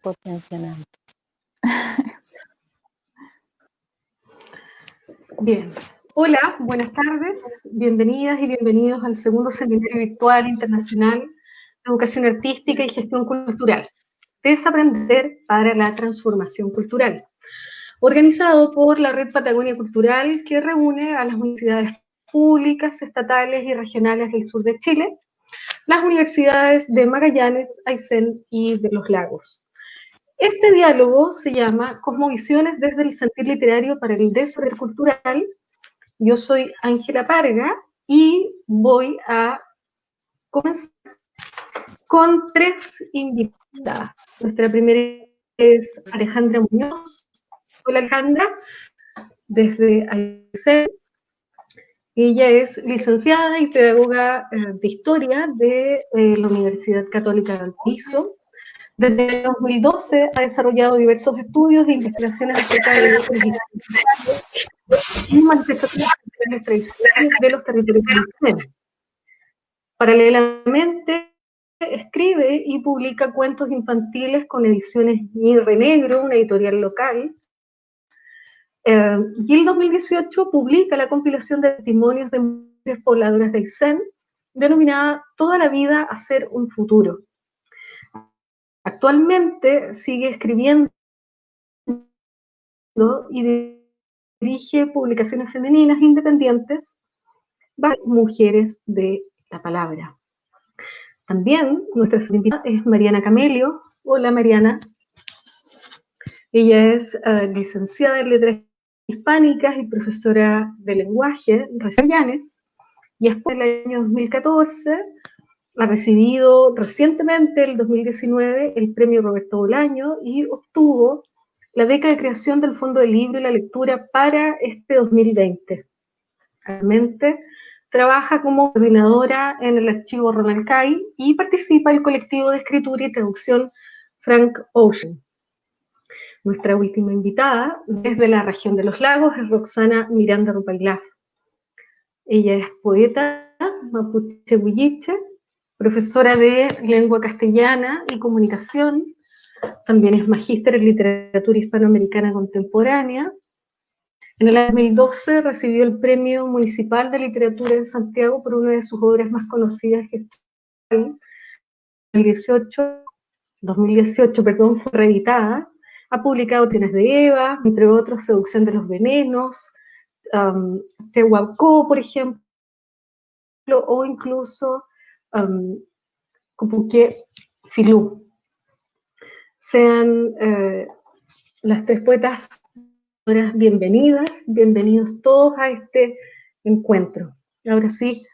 potenciando. Bien. Hola, buenas tardes, bienvenidas y bienvenidos al segundo seminario virtual internacional de educación artística y gestión cultural, Desaprender para la transformación cultural, organizado por la Red Patagonia Cultural, que reúne a las universidades públicas, estatales y regionales del sur de Chile, las universidades de Magallanes, Aysén y de Los Lagos. Este diálogo se llama Cosmovisiones desde el sentir literario para el desarrollo cultural. Yo soy Ángela Parga y voy a comenzar con 3 invitadas. Nuestra primera es Alejandra Muñoz. Hola Alejandra, desde Aysén. Ella es licenciada y pedagoga de Historia de la Universidad Católica de Valparaíso. Desde el 2012 ha desarrollado diversos estudios e investigaciones acerca de los y manifestaciones tradicionales de los territorios indígenas. Paralelamente, escribe y publica cuentos infantiles con ediciones Mirre Negro, una editorial local. Y en 2018 publica la compilación de testimonios de mujeres pobladoras de Aysén, denominada Toda la vida hacer un futuro. Actualmente sigue escribiendo y dirige publicaciones femeninas independientes para mujeres de la palabra. También nuestra invitada es Mariana Camelio. Hola Mariana. Ella es licenciada en Letras Hispánicas y profesora de lenguaje en Magallanes, y después del año 2014 ha recibido recientemente, el 2019, el premio Roberto Bolaño y obtuvo la beca de creación del Fondo del Libro y la Lectura para este 2020. Actualmente trabaja como coordinadora en el archivo Ronald Kay y participa del colectivo de escritura y traducción Frank Ocean. Nuestra última invitada, desde la región de Los Lagos, es Roxana Miranda Rupailaf. Ella es poeta mapuche huilliche, profesora de lengua castellana y comunicación, también es magíster en literatura hispanoamericana contemporánea. En el año 2012 recibió el Premio Municipal de Literatura en Santiago por una de sus obras más conocidas, que en 2018 fue reeditada. Ha publicado Tienes de Eva, entre otros, Seducción de los Venenos, Tehuacó, por ejemplo, o incluso Cupuqué Filú. Sean las 3 poetas bienvenidas, bienvenidos todos a este encuentro. Ahora sí,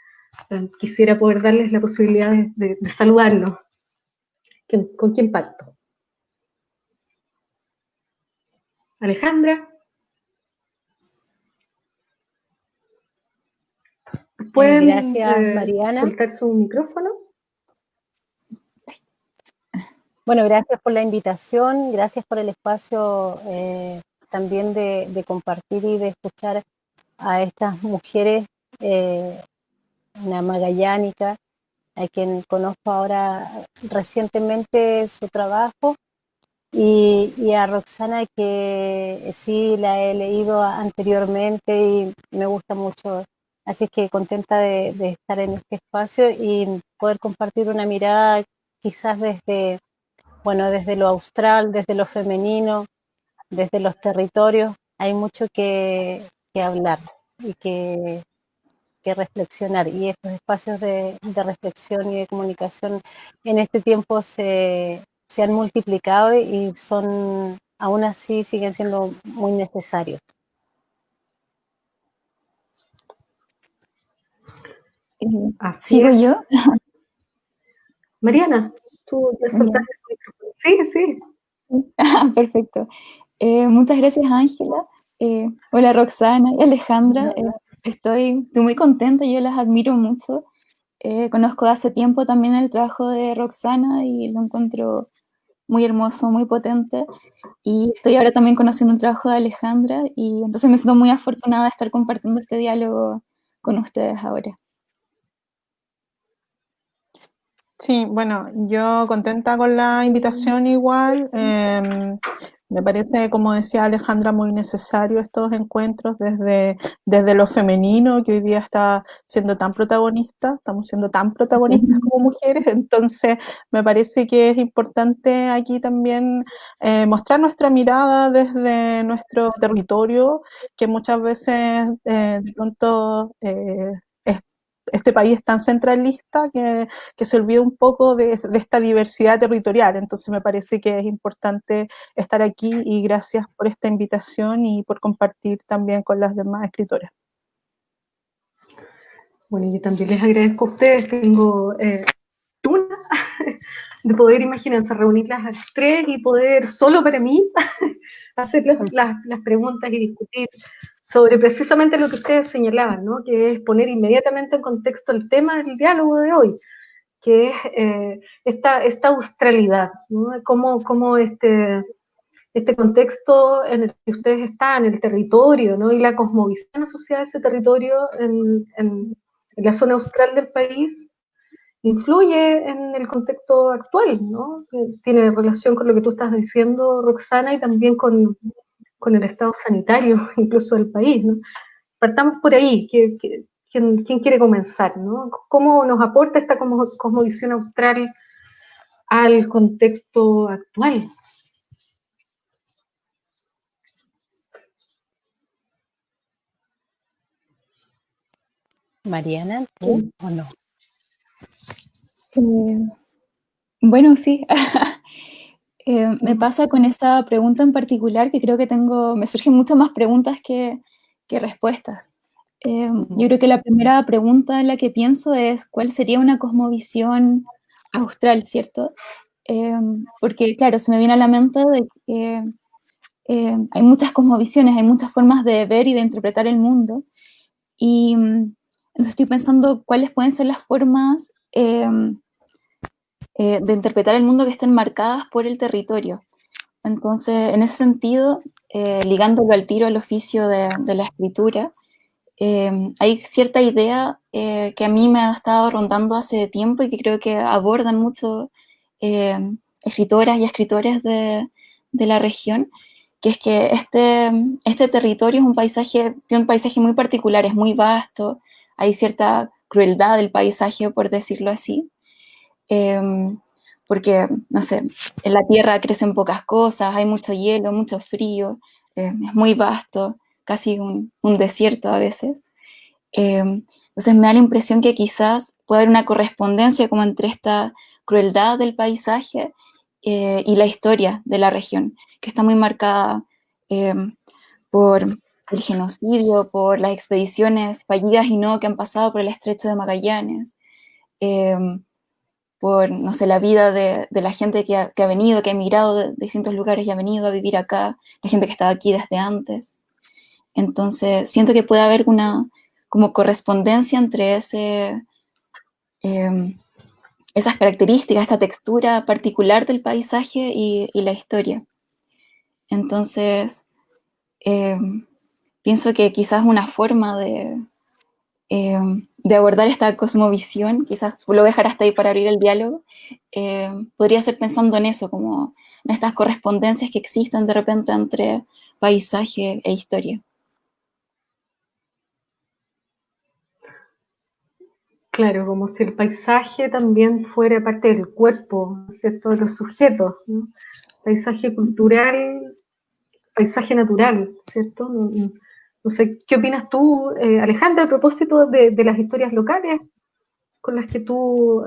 quisiera poder darles la posibilidad de saludarnos. ¿Con quién parto? Alejandra. ¿Pueden gracias, Mariana. soltar su micrófono? Bueno, gracias por la invitación, gracias por el espacio también de compartir y de escuchar a estas mujeres, una magallánica, a quien conozco ahora recientemente su trabajo, y a Roxana, que sí la he leído anteriormente y me gusta mucho. Así que contenta de estar en este espacio y poder compartir una mirada quizás desde lo austral, desde lo femenino, desde los territorios. Hay mucho que hablar y que reflexionar, y estos espacios de reflexión y de comunicación en este tiempo se han multiplicado y son, aún así, siguen siendo muy necesarios. ¿Sigo yo? Mariana, tú ya soltaste el micrófono. Sí. Perfecto. Muchas gracias, Ángela. Hola, Roxana y Alejandra. Estoy muy contenta, yo las admiro mucho. Conozco de hace tiempo también el trabajo de Roxana y lo encuentro muy hermoso, muy potente. Y estoy ahora también conociendo el trabajo de Alejandra, y entonces me siento muy afortunada de estar compartiendo este diálogo con ustedes ahora. Sí, bueno, yo contenta con la invitación igual. Me parece, como decía Alejandra, muy necesario estos encuentros desde lo femenino, que hoy día está siendo tan protagonista, estamos siendo tan protagonistas como mujeres, entonces me parece que es importante aquí también mostrar nuestra mirada desde nuestro territorio, que muchas veces de pronto este país es tan centralista que se olvida un poco de esta diversidad territorial. Entonces me parece que es importante estar aquí y gracias por esta invitación y por compartir también con las demás escritoras. Bueno, yo también les agradezco a ustedes. Tengo una de poder, imagínense, reunirlas a las tres y poder, solo para mí, hacer las preguntas y discutir sobre precisamente lo que ustedes señalaban, ¿no? Que es poner inmediatamente en contexto el tema del diálogo de hoy, que es esta australidad, ¿no? Cómo este contexto en el que ustedes están, el territorio, ¿no? Y la cosmovisión asociada a ese territorio en la zona austral del país influye en el contexto actual, ¿no? Que tiene relación con lo que tú estás diciendo, Roxana, y también con el estado sanitario, incluso del país, ¿no? Partamos por ahí, ¿quién quiere comenzar, ¿no? ¿Cómo nos aporta esta cosmovisión austral al contexto actual? Mariana, ¿tú o no? Bueno, sí. Me pasa con esa pregunta en particular que creo que me surgen muchas más preguntas que respuestas. Yo creo que la primera pregunta en la que pienso es ¿cuál sería una cosmovisión austral, cierto? Porque, claro, se me viene a la mente de que hay muchas cosmovisiones, hay muchas formas de ver y de interpretar el mundo. Y entonces estoy pensando cuáles pueden ser las formas de interpretar el mundo que estén marcadas por el territorio. Entonces, en ese sentido, ligándolo al tiro al oficio de la escritura, hay cierta idea que a mí me ha estado rondando hace tiempo y que creo que abordan mucho eh, escritoras y escritores de la región, que es que este territorio es tiene un paisaje muy particular, es muy vasto, hay cierta crueldad del paisaje, por decirlo así, porque, no sé, en la tierra crecen pocas cosas, hay mucho hielo, mucho frío, es muy vasto, casi un desierto a veces. Entonces me da la impresión que quizás puede haber una correspondencia como entre esta crueldad del paisaje y la historia de la región, que está muy marcada eh, por el genocidio, por las expediciones fallidas y no que han pasado por el Estrecho de Magallanes, eh, por, no sé, la vida de la gente que ha venido, que ha emigrado de distintos lugares y ha venido a vivir acá, la gente que estaba aquí desde antes. Entonces, siento que puede haber una como correspondencia entre esas características, esta textura particular del paisaje y la historia. Entonces, eh, pienso que quizás una forma de abordar esta cosmovisión, quizás lo voy a dejar hasta ahí para abrir el diálogo, podría ser pensando en eso, como en estas correspondencias que existen de repente entre paisaje e historia. Claro, como si el paisaje también fuera parte del cuerpo, ¿cierto? De los sujetos, ¿no? Paisaje cultural, paisaje natural, ¿cierto? No sé, ¿qué opinas tú, Alejandra, a propósito de las historias locales con las que tú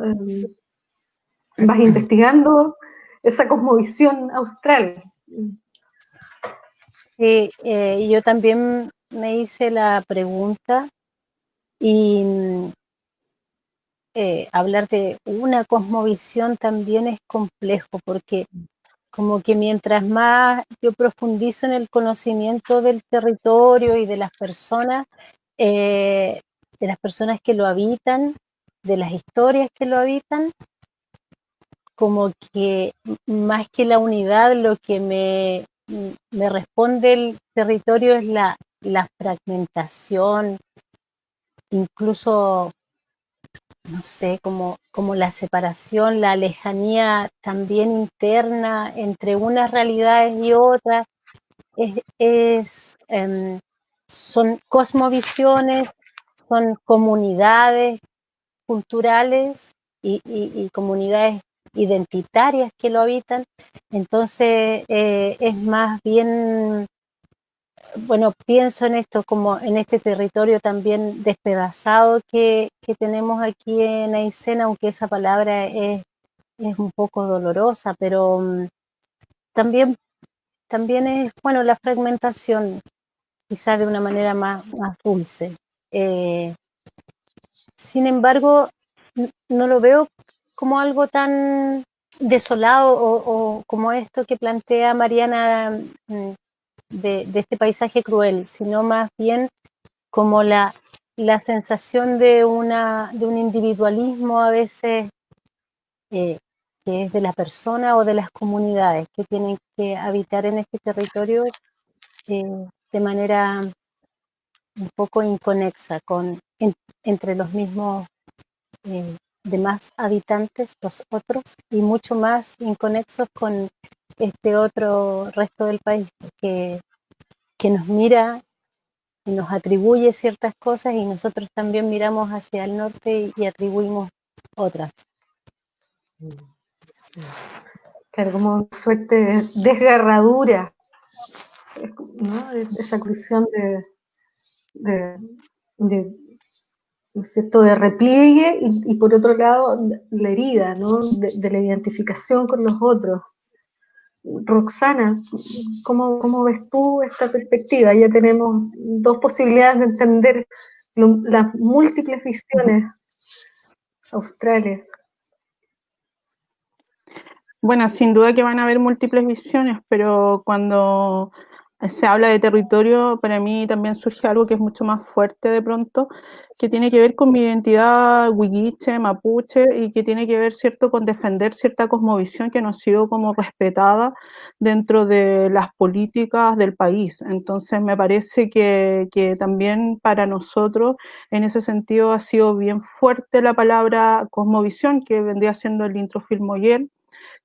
vas investigando esa cosmovisión austral? Sí, yo también me hice la pregunta y hablar de una cosmovisión también es complejo porque como que mientras más yo profundizo en el conocimiento del territorio y de las personas que lo habitan, de las historias que lo habitan, como que más que la unidad, lo que me responde el territorio es la fragmentación, incluso no sé, como la separación, la lejanía también interna entre unas realidades y otras, son cosmovisiones, son comunidades culturales y comunidades identitarias que lo habitan. Entonces es más bien, bueno, pienso en esto como en este territorio también despedazado que tenemos aquí en Aysén, aunque esa palabra es un poco dolorosa, pero también, también es, bueno, la fragmentación, quizás de una manera más dulce. Sin embargo, no lo veo como algo tan desolado o como esto que plantea Mariana de este paisaje cruel, sino más bien como la sensación de un individualismo a veces que es de la persona o de las comunidades que tienen que habitar en este territorio de manera un poco inconexa entre los mismos demás habitantes, los otros, y mucho más inconexos con este otro resto del país que nos mira y nos atribuye ciertas cosas y nosotros también miramos hacia el norte y atribuimos otras. Claro, como una suerte de desgarradura, ¿no? Esa cuestión de ¿no es cierto?, de repliegue y por otro lado la herida, ¿no?, de la identificación con los otros. Roxana, ¿cómo ves tú esta perspectiva? Ya tenemos dos posibilidades de entender las múltiples visiones australes. Bueno, sin duda que van a haber múltiples visiones, pero cuando se habla de territorio, para mí también surge algo que es mucho más fuerte de pronto, que tiene que ver con mi identidad huilliche, mapuche, y que tiene que ver, ¿cierto?, con defender cierta cosmovisión que no ha sido como respetada dentro de las políticas del país. Entonces me parece que también para nosotros, en ese sentido, ha sido bien fuerte la palabra cosmovisión, que vendría siendo el introfil Moyel,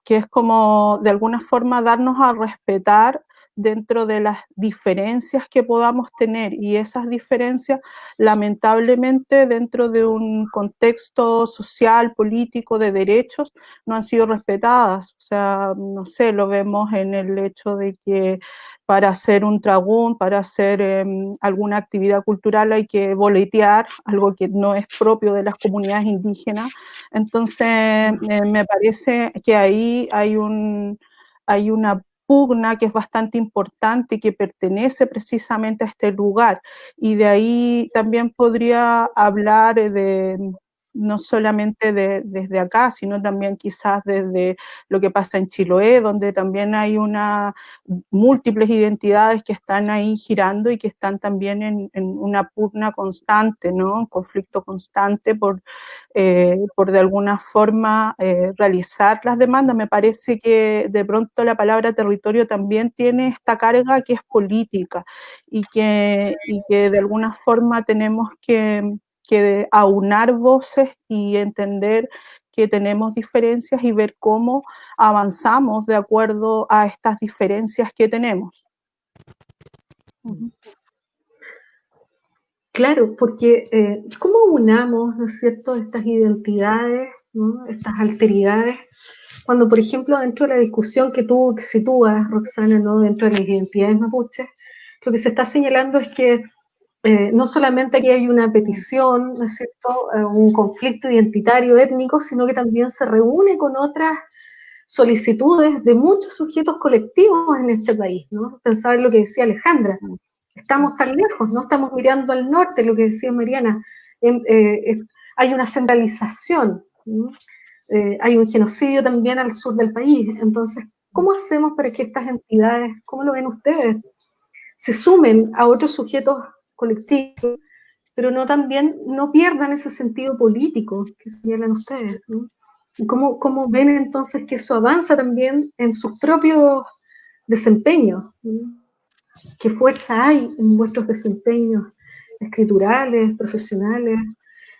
que es como de alguna forma darnos a respetar dentro de las diferencias que podamos tener, y esas diferencias lamentablemente dentro de un contexto social, político, de derechos, no han sido respetadas. O sea, no sé, lo vemos en el hecho de que para hacer un tragún, para hacer alguna actividad cultural hay que boletear, algo que no es propio de las comunidades indígenas. Entonces, me parece que ahí hay una pugna que es bastante importante y que pertenece precisamente a este lugar. Y de ahí también podría hablar no solamente desde acá, sino también quizás desde lo que pasa en Chiloé, donde también hay múltiples identidades que están ahí girando y que están también en una pugna constante, ¿no? Un conflicto constante por de alguna forma realizar las demandas. Me parece que de pronto la palabra territorio también tiene esta carga que es política y que de alguna forma tenemos que aunar voces y entender que tenemos diferencias y ver cómo avanzamos de acuerdo a estas diferencias que tenemos. Claro, porque ¿cómo unamos, ¿no es cierto?, estas identidades, ¿no?, estas alteridades, cuando, por ejemplo, dentro de la discusión que tú sitúas, Roxana, ¿no?, dentro de las identidades mapuches, lo que se está señalando es que no solamente aquí hay una petición, ¿no es cierto?, un conflicto identitario étnico, sino que también se reúne con otras solicitudes de muchos sujetos colectivos en este país, ¿no? Pensaba en lo que decía Alejandra. Estamos tan lejos, no estamos mirando al norte, lo que decía Mariana. Hay una centralización, ¿no? Hay un genocidio también al sur del país. Entonces, ¿cómo hacemos para que estas entidades, cómo lo ven ustedes, se sumen a otros sujetos colectivos, pero no pierdan ese sentido político que señalan ustedes, ¿no? ¿Y cómo ven entonces que eso avanza también en sus propios desempeños, ¿no? ¿Qué fuerza hay en vuestros desempeños escriturales, profesionales?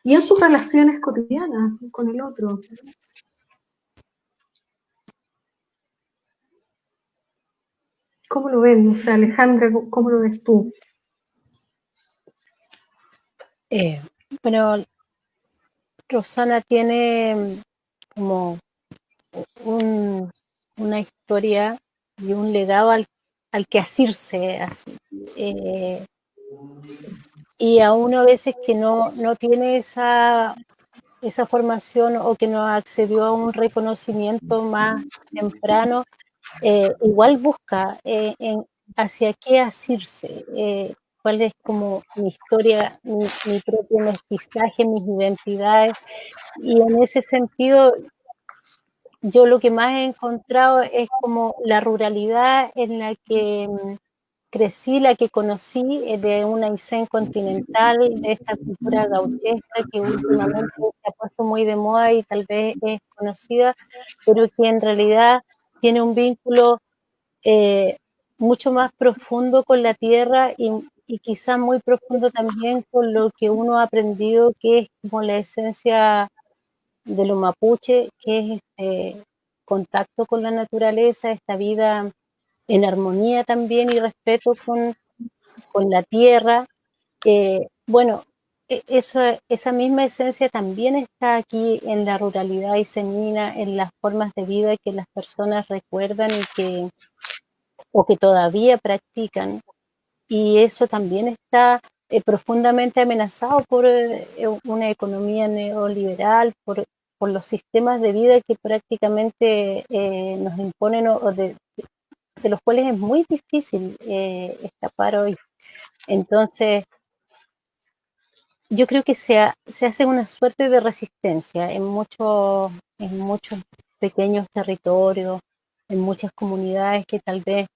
y en sus relaciones cotidianas con el otro. ¿Cómo lo ven? O sea, Alejandra, ¿cómo lo ves tú? Bueno, Roxana tiene como una historia y un legado al que asirse así. Y a uno a veces que no tiene esa formación o que no accedió a un reconocimiento más temprano, igual busca hacia qué asirse, cuál es como mi historia, mi propio mestizaje, mis identidades. Y en ese sentido, yo lo que más he encontrado es como la ruralidad en la que crecí, la que conocí, de una Aysén continental, de esta cultura gauchesca que últimamente se ha puesto muy de moda y tal vez es conocida, pero que en realidad tiene un vínculo mucho más profundo con la tierra y quizás muy profundo también con lo que uno ha aprendido, que es como la esencia de los mapuche, que es este contacto con la naturaleza, esta vida en armonía también y respeto con la tierra. Bueno, esa misma esencia también está aquí en la ruralidad isemina, en las formas de vida que las personas recuerdan o que todavía practican. Y eso también está profundamente amenazado por una economía neoliberal, por los sistemas de vida que prácticamente nos imponen o de los cuales es muy difícil escapar hoy. Entonces, yo creo que se hace una suerte de resistencia en muchos pequeños territorios, en muchas comunidades que tal vez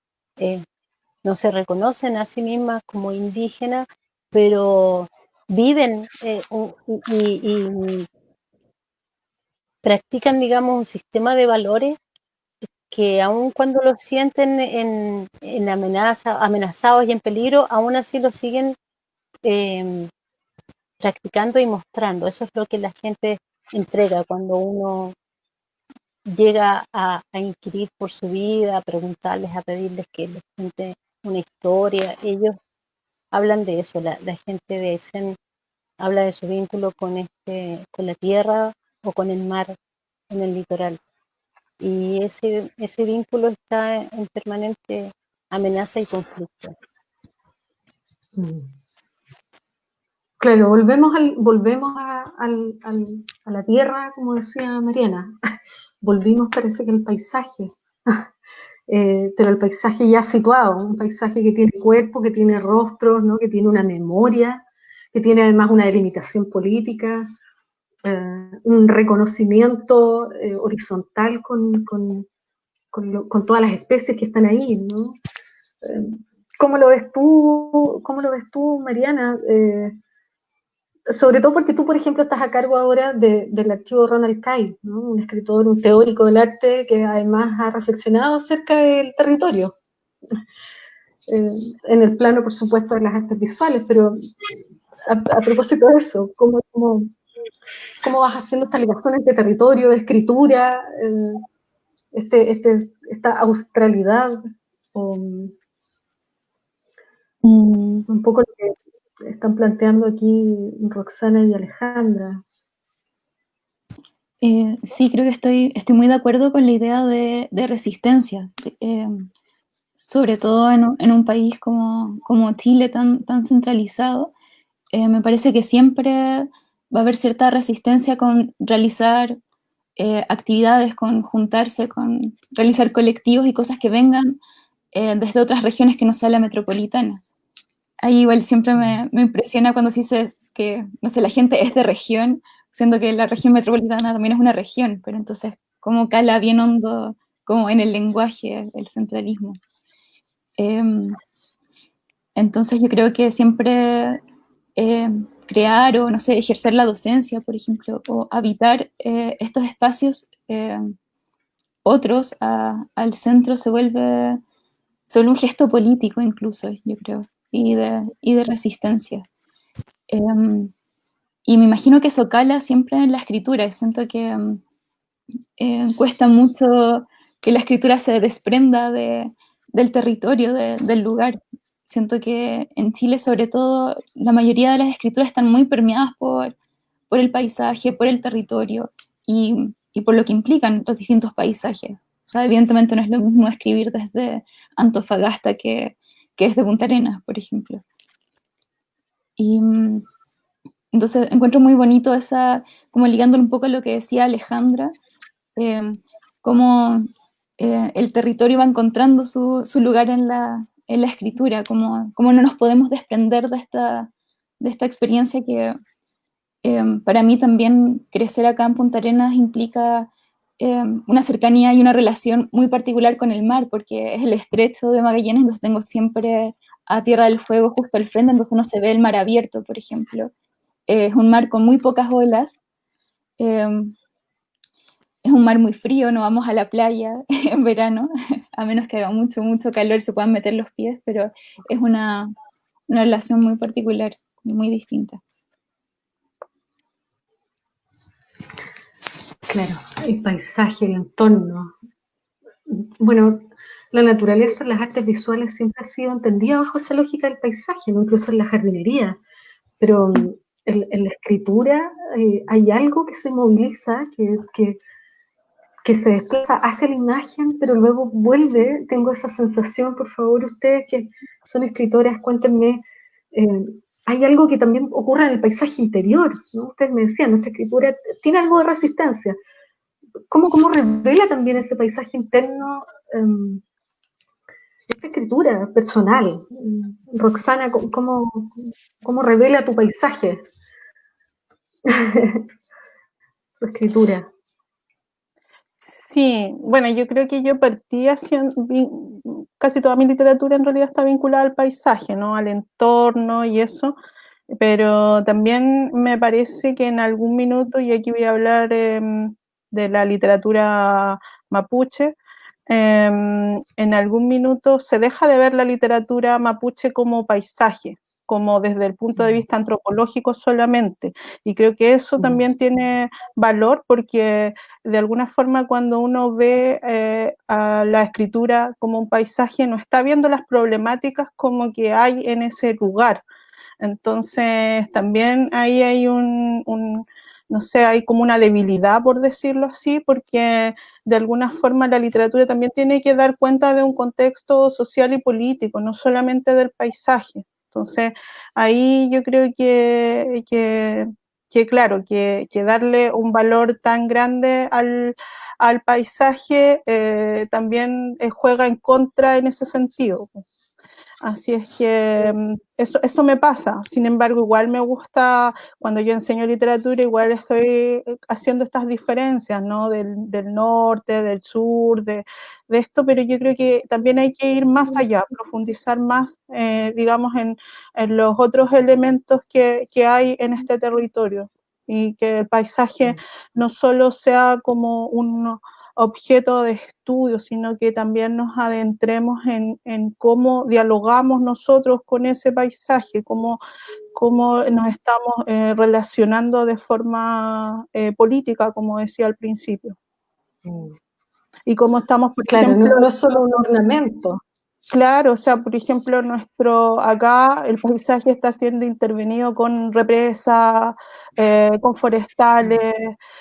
no se reconocen a sí mismas como indígenas, pero viven y practican, digamos, un sistema de valores que aun cuando los sienten en amenazados y en peligro, aún así lo siguen practicando y mostrando. Eso es lo que la gente entrega cuando uno llega a inquirir por su vida, a preguntarles, a pedirles que les cuente una historia. Ellos hablan de eso, la gente de Aysén habla de su vínculo con la tierra o con el mar en el litoral. Y ese vínculo está en permanente amenaza y conflicto. Claro, volvemos a la tierra, como decía Mariana. Volvimos, parece que el paisaje, pero el paisaje ya situado, un paisaje que tiene cuerpo, que tiene rostros, ¿no? Que tiene una memoria, que tiene además una delimitación política, un reconocimiento horizontal con todas las especies que están ahí, ¿no? ¿Cómo lo ves tú, Mariana? Sobre todo porque tú, por ejemplo, estás a cargo ahora del archivo Ronald Kay, ¿no? Un escritor, un teórico del arte que además ha reflexionado acerca del territorio, en el plano, por supuesto, de las artes visuales, pero a propósito de eso, ¿cómo vas haciendo estas ligaciones de territorio, de escritura, esta australidad, un poco lo que están planteando aquí Roxana y Alejandra? Sí, creo que estoy muy de acuerdo con la idea de resistencia, sobre todo en un país como Chile tan centralizado. Me parece que siempre va a haber cierta resistencia con realizar actividades, con juntarse, con realizar colectivos y cosas que vengan desde otras regiones que no sea la metropolitana. Ahí igual siempre me impresiona cuando se dice que, no sé, la gente es de región, siendo que la región metropolitana también es una región, pero entonces, ¿cómo cala bien hondo como en el lenguaje el centralismo? Entonces yo creo que siempre crear o, no sé, ejercer la docencia, por ejemplo, o habitar estos espacios otros al centro se vuelve solo un gesto político incluso, yo creo, y de resistencia. y me imagino que eso cala siempre en la escritura, y siento que cuesta mucho que la escritura se desprenda del territorio, del lugar. Siento que en Chile, sobre todo, la mayoría de las escrituras están muy permeadas por el paisaje, por el territorio y por lo que implican los distintos paisajes. O sea, evidentemente no es lo mismo escribir desde Antofagasta que desde Punta Arenas, por ejemplo. Y entonces encuentro muy bonito esa, como ligándolo un poco a lo que decía Alejandra, cómo el territorio va encontrando su lugar en la escritura, cómo no nos podemos desprender de esta experiencia que para mí también crecer acá en Punta Arenas implica una cercanía y una relación muy particular con el mar, porque es el estrecho de Magallanes, entonces tengo siempre a Tierra del Fuego justo al frente, entonces no se ve el mar abierto, por ejemplo. Es un mar con muy pocas olas, eh, es un mar muy frío, no vamos a la playa en verano, a menos que haga mucho, mucho calor, se puedan meter los pies, pero es una relación muy particular, muy distinta. Claro, el paisaje, el entorno. Bueno, la naturaleza en las artes visuales siempre ha sido entendida bajo esa lógica del paisaje, ¿no? Incluso en la jardinería. Pero en la escritura hay algo que se moviliza, que se desplaza hacia la imagen, pero luego vuelve. Tengo esa sensación, por favor, ustedes que son escritoras, cuéntenme, hay algo que también ocurre en el paisaje interior, ¿no? Ustedes me decían, nuestra escritura tiene algo de resistencia. ¿Cómo revela también ese paisaje interno esta escritura personal? Roxana, ¿cómo revela tu paisaje? Tu escritura. Sí, bueno, yo creo que yo partí haciendo, casi toda mi literatura en realidad está vinculada al paisaje, ¿no? Al entorno y eso, pero también me parece que en algún minuto, y aquí voy a hablar de la literatura mapuche, en algún minuto se deja de ver la literatura mapuche como paisaje, como desde el punto de vista antropológico solamente, y creo que eso también tiene valor porque de alguna forma cuando uno ve a la escritura como un paisaje no está viendo las problemáticas como que hay en ese lugar. Entonces también ahí hay no sé, hay como una debilidad, por decirlo así, porque de alguna forma la literatura también tiene que dar cuenta de un contexto social y político, no solamente del paisaje. Entonces ahí yo creo que claro, que darle un valor tan grande al paisaje también juega en contra en ese sentido. Así es que eso me pasa. Sin embargo, igual me gusta, cuando yo enseño literatura, igual estoy haciendo estas diferencias, ¿no? Del norte, del sur, de esto, pero yo creo que también hay que ir más allá, profundizar más, digamos, en los otros elementos que hay en este territorio. Y que el paisaje no solo sea como un objeto de estudio, sino que también nos adentremos en cómo dialogamos nosotros con ese paisaje, cómo nos estamos relacionando de forma política, como decía al principio. Y cómo estamos, por ejemplo... No es solo un ornamento. Claro, o sea, por ejemplo, acá el paisaje está siendo intervenido con represas, con forestales,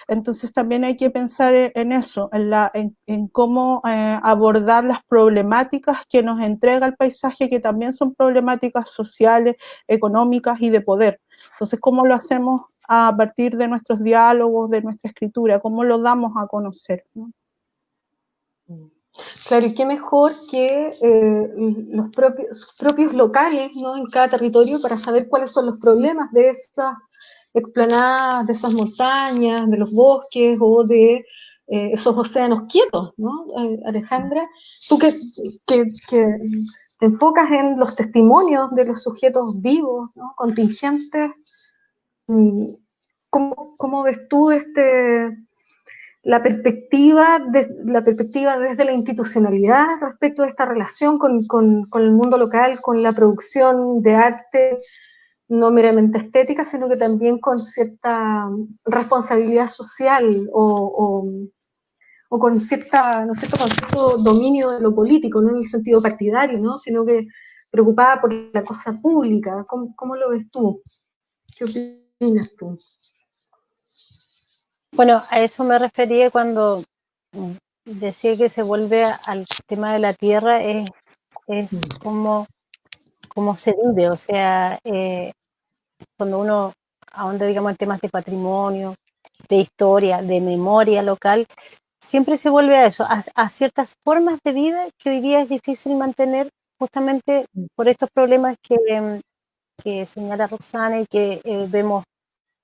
entonces también hay que pensar en eso, en cómo abordar las problemáticas que nos entrega el paisaje, que también son problemáticas sociales, económicas y de poder. Entonces, ¿cómo lo hacemos a partir de nuestros diálogos, de nuestra escritura? ¿Cómo lo damos a conocer, ¿no? Claro, y qué mejor que sus propios locales, ¿no? En cada territorio para saber cuáles son los problemas de esas explanadas, de esas montañas, de los bosques o de esos océanos quietos, ¿no? Alejandra, tú que te enfocas en los testimonios de los sujetos vivos, ¿no? Contingentes, ¿cómo ves tú la perspectiva desde la institucionalidad respecto a esta relación con el mundo local, con la producción de arte? no meramente estética, sino que también con cierta responsabilidad social o con cierto dominio de lo político, no en el sentido partidario, ¿no? Sino que preocupada por la cosa pública. ¿Cómo lo ves tú? ¿Qué opinas tú? Bueno, a eso me refería cuando decía que se vuelve al tema de la tierra, es como se vive, o sea, cuando uno ahonda, digamos, en temas de patrimonio, de historia, de memoria local, siempre se vuelve a eso, a ciertas formas de vida que hoy día es difícil mantener justamente por estos problemas que señala Roxana y que vemos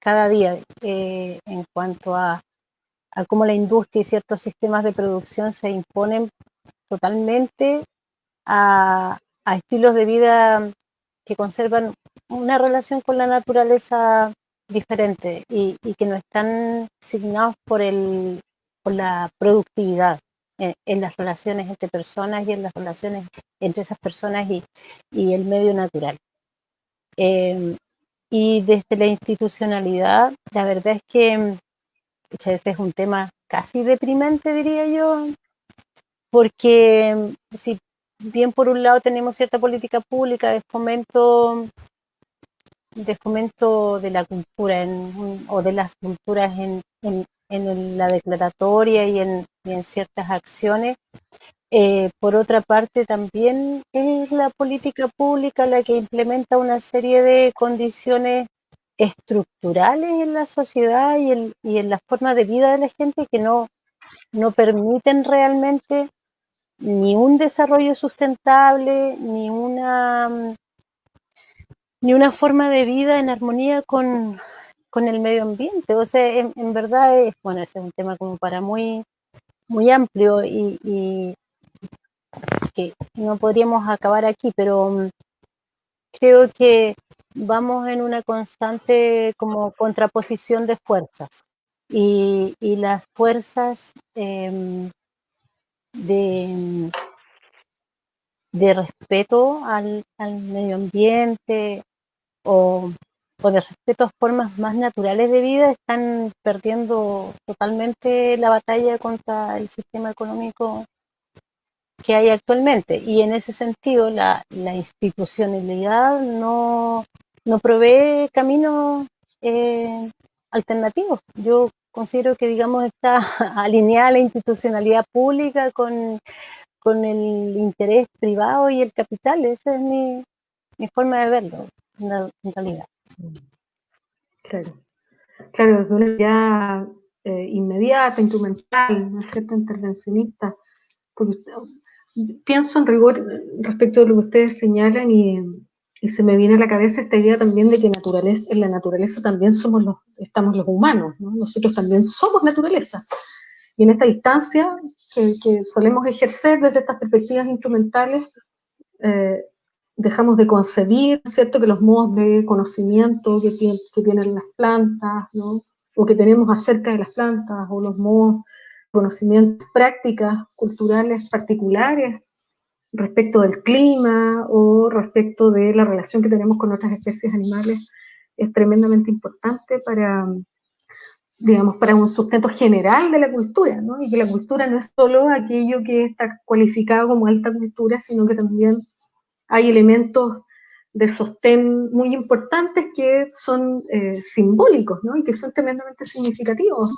cada día en cuanto a cómo la industria y ciertos sistemas de producción se imponen totalmente a estilos de vida que conservan una relación con la naturaleza diferente y que no están signados por la productividad en las relaciones entre personas y en las relaciones entre esas personas y el medio natural. Y desde la institucionalidad, la verdad es que este es un tema casi deprimente, diría yo, porque si bien por un lado tenemos cierta política pública de fomento de la cultura o de las culturas en la declaratoria y en ciertas acciones, por otra parte también es la política pública la que implementa una serie de condiciones estructurales en la sociedad y en la forma de vida de la gente que no permiten realmente ni un desarrollo sustentable, ni una forma de vida en armonía con el medio ambiente. O sea, en verdad bueno, ese es un tema como para muy, muy amplio y que no podríamos acabar aquí, pero creo que vamos en una constante como contraposición de fuerzas y las fuerzas de respeto al medio ambiente o de respeto a formas más naturales de vida están perdiendo totalmente la batalla contra el sistema económico que hay actualmente. Y en ese sentido la institucionalidad no provee caminos alternativos. Yo considero que, digamos, está alineada la institucionalidad pública con el interés privado y el capital. Esa es mi forma de verlo, en realidad. Claro, desde una idea inmediata, instrumental, ¿no es cierto?, intervencionista, porque pienso en rigor respecto de lo que ustedes señalan y se me viene a la cabeza esta idea también de que en la naturaleza también estamos los humanos, ¿no? Nosotros también somos naturaleza. Y en esta distancia que solemos ejercer desde estas perspectivas instrumentales, dejamos de concebir, ¿cierto?, que los modos de conocimiento que tienen las plantas, ¿no?, o que tenemos acerca de las plantas, o los modos de conocimiento, prácticas culturales particulares respecto del clima o respecto de la relación que tenemos con otras especies animales, es tremendamente importante para, digamos, para un sustento general de la cultura, ¿no? Y que la cultura no es solo aquello que está cualificado como alta cultura, sino que también hay elementos de sostén muy importantes que son simbólicos, ¿no? Y que son tremendamente significativos.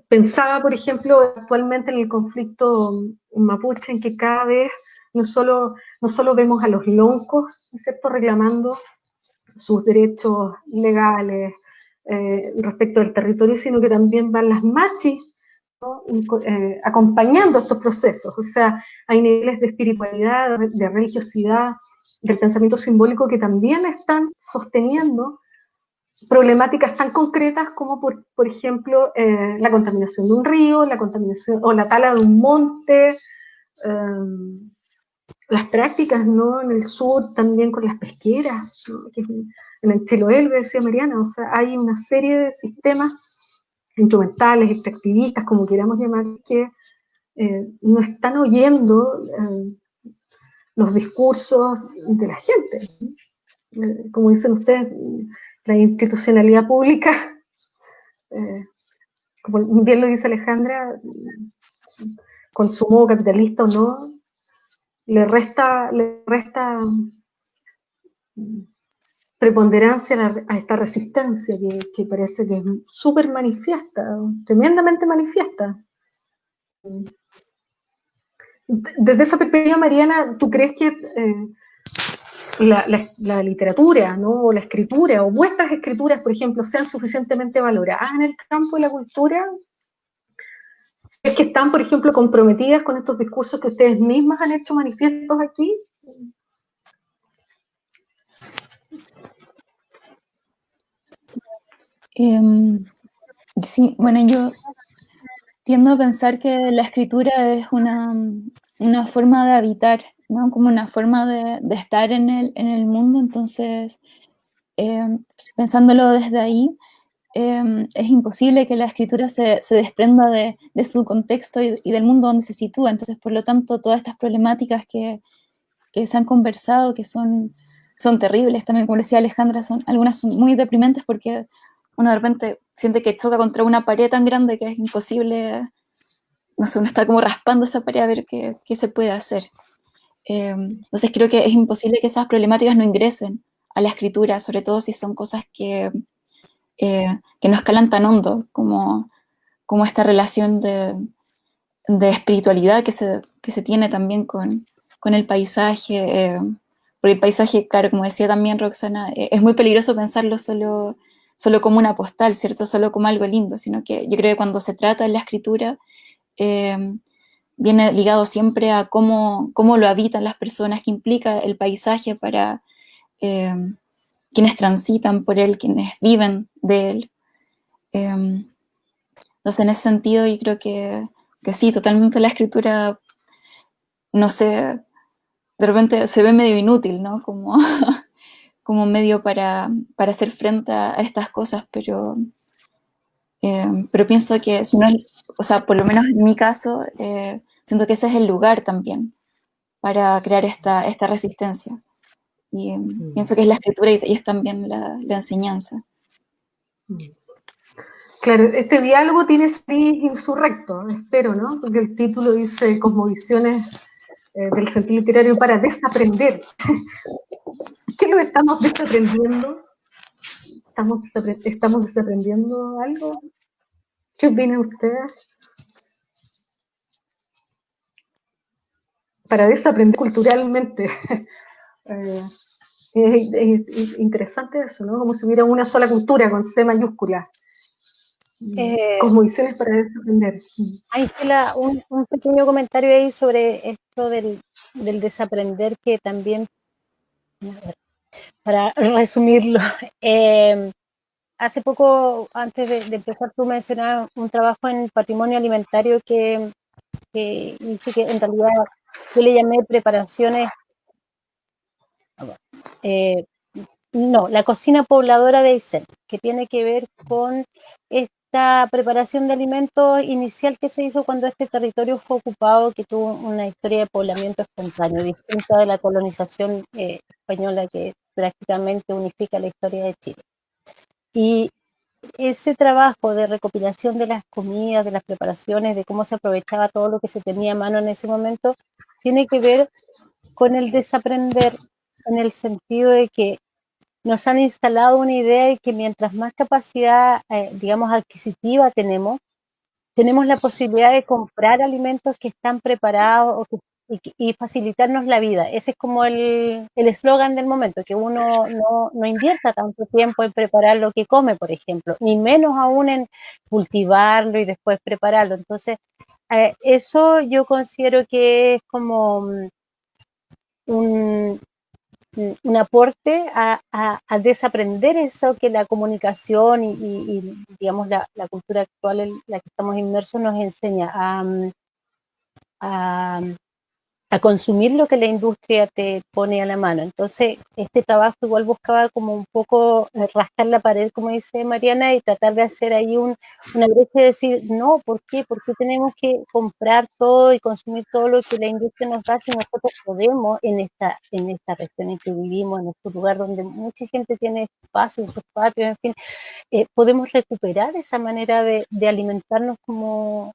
Pensaba, por ejemplo, actualmente en el conflicto mapuche, en que cada vez no solo vemos a los loncos, ¿cierto?, reclamando sus derechos legales respecto del territorio, sino que también van las machis, ¿no?, acompañando estos procesos. O sea, hay niveles de espiritualidad, de religiosidad, del pensamiento simbólico que también están sosteniendo problemáticas tan concretas como, por ejemplo, la contaminación de un río, la contaminación o la tala de un monte, las prácticas, ¿no?, en el sur también con las pesqueras, ¿no?, que en el Chiloé, decía Mariana. O sea, hay una serie de sistemas instrumentales, extractivistas, como queramos llamar, que no están oyendo los discursos de la gente. como dicen ustedes, la institucionalidad pública, como bien lo dice Alejandra, consumo capitalista o no, le resta preponderancia a esta resistencia que parece que es súper manifiesta, tremendamente manifiesta. Desde esa perspectiva, Mariana, ¿tú crees que la literatura, ¿no? O la escritura, o vuestras escrituras, por ejemplo, sean suficientemente valoradas en el campo de la cultura? ¿Es que están, por ejemplo, comprometidas con estos discursos que ustedes mismas han hecho manifiestos aquí? Sí, bueno, yo tiendo a pensar que la escritura es una forma de habitar, ¿no? Como una forma de estar en el mundo. Entonces, pensándolo desde ahí, es imposible que la escritura se desprenda de su contexto y del mundo donde se sitúa. Entonces, por lo tanto, todas estas problemáticas que se han conversado, que son terribles, también como decía Alejandra, algunas son muy deprimentes porque uno de repente siente que choca contra una pared tan grande que es imposible, no sé, uno está como raspando esa pared a ver qué se puede hacer. Entonces creo que es imposible que esas problemáticas no ingresen a la escritura, sobre todo si son cosas que no escalan tan hondo como esta relación de espiritualidad que se tiene también con el paisaje, porque el paisaje, claro, como decía también Roxana, es muy peligroso pensarlo solo como una postal, ¿cierto? Solo como algo lindo, sino que yo creo que cuando se trata en la escritura, viene ligado siempre a cómo lo habitan las personas, qué implica el paisaje para quienes transitan por él, quienes viven de él. Entonces, en ese sentido, yo creo que sí, totalmente la escritura, no sé, de repente se ve medio inútil, ¿no? Como, como medio para hacer frente a estas cosas, pero pienso que, si no, o sea, por lo menos en mi caso, siento que ese es el lugar también para crear esta resistencia. Y pienso que es la escritura y es también la enseñanza. Claro, este diálogo tiene matiz insurrecto, espero, ¿no? Porque el título dice Cosmovisiones del sentido literario para desaprender. ¿Qué lo estamos desaprendiendo? ¿Estamos desaprendiendo algo? ¿Qué opinan ustedes? Para desaprender culturalmente. Es interesante eso, ¿no? Como si hubiera una sola cultura con C mayúscula. Cosmovisiones para desaprender. Ángela, un pequeño comentario ahí sobre esto del desaprender, que también, para resumirlo, hace poco, antes de empezar, tú mencionabas un trabajo en patrimonio alimentario que hice, que en realidad yo le llamé preparaciones, no, la cocina pobladora de Aysén, que tiene que ver con esta preparación de alimentos inicial que se hizo cuando este territorio fue ocupado, que tuvo una historia de poblamiento espontáneo, distinta de la colonización española, que prácticamente unifica la historia de Chile. Y ese trabajo de recopilación de las comidas, de las preparaciones, de cómo se aprovechaba todo lo que se tenía a mano en ese momento, tiene que ver con el desaprender, en el sentido de que nos han instalado una idea de que mientras más capacidad, digamos, adquisitiva tenemos la posibilidad de comprar alimentos que están preparados y facilitarnos la vida. Ese es como el eslogan del momento, que uno no invierta tanto tiempo en preparar lo que come, por ejemplo, ni menos aún en cultivarlo y después prepararlo. Entonces, eso yo considero que es como un aporte a desaprender eso que la comunicación y digamos, la cultura actual en la que estamos inmersos nos enseña a consumir lo que la industria te pone a la mano. Entonces, este trabajo igual buscaba como un poco rascar la pared, como dice Mariana, y tratar de hacer ahí una brecha y decir, no, ¿por qué? ¿Por qué tenemos que comprar todo y consumir todo lo que la industria nos da si nosotros podemos en esta región en que vivimos, en este lugar donde mucha gente tiene espacio, sus patios, en fin, podemos recuperar esa manera de alimentarnos como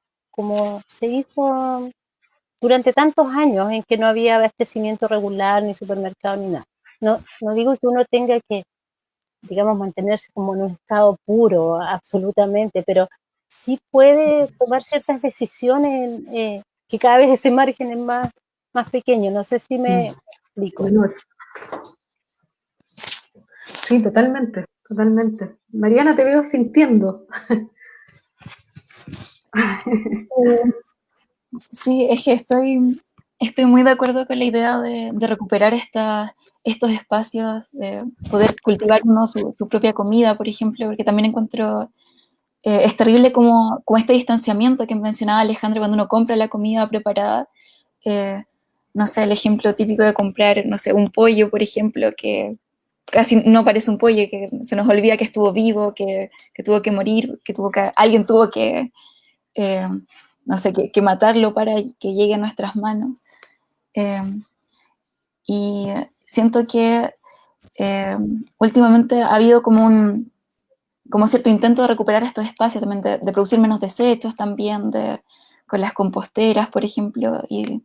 se hizo durante tantos años en que no había abastecimiento regular, ni supermercado, ni nada. No digo que uno tenga que, digamos, mantenerse como en un estado puro, absolutamente, pero sí puede tomar ciertas decisiones que cada vez ese margen es más pequeño. No sé si me explico. Menor. Sí, totalmente, totalmente. Mariana, te veo sintiendo. Sí, es que estoy muy de acuerdo con la idea de recuperar estos espacios, de poder cultivar uno su propia comida, por ejemplo, porque también encuentro, es terrible como este distanciamiento que mencionaba Alejandra cuando uno compra la comida preparada. eh, no sé, el ejemplo típico de comprar, no sé, un pollo, por ejemplo, que casi no parece un pollo, que se nos olvida que estuvo vivo, que tuvo que morir, alguien tuvo que eh, no sé, que matarlo para que llegue a nuestras manos. Eh, y siento que últimamente ha habido como cierto intento de recuperar estos espacios, también de producir menos desechos también, con las composteras, por ejemplo, y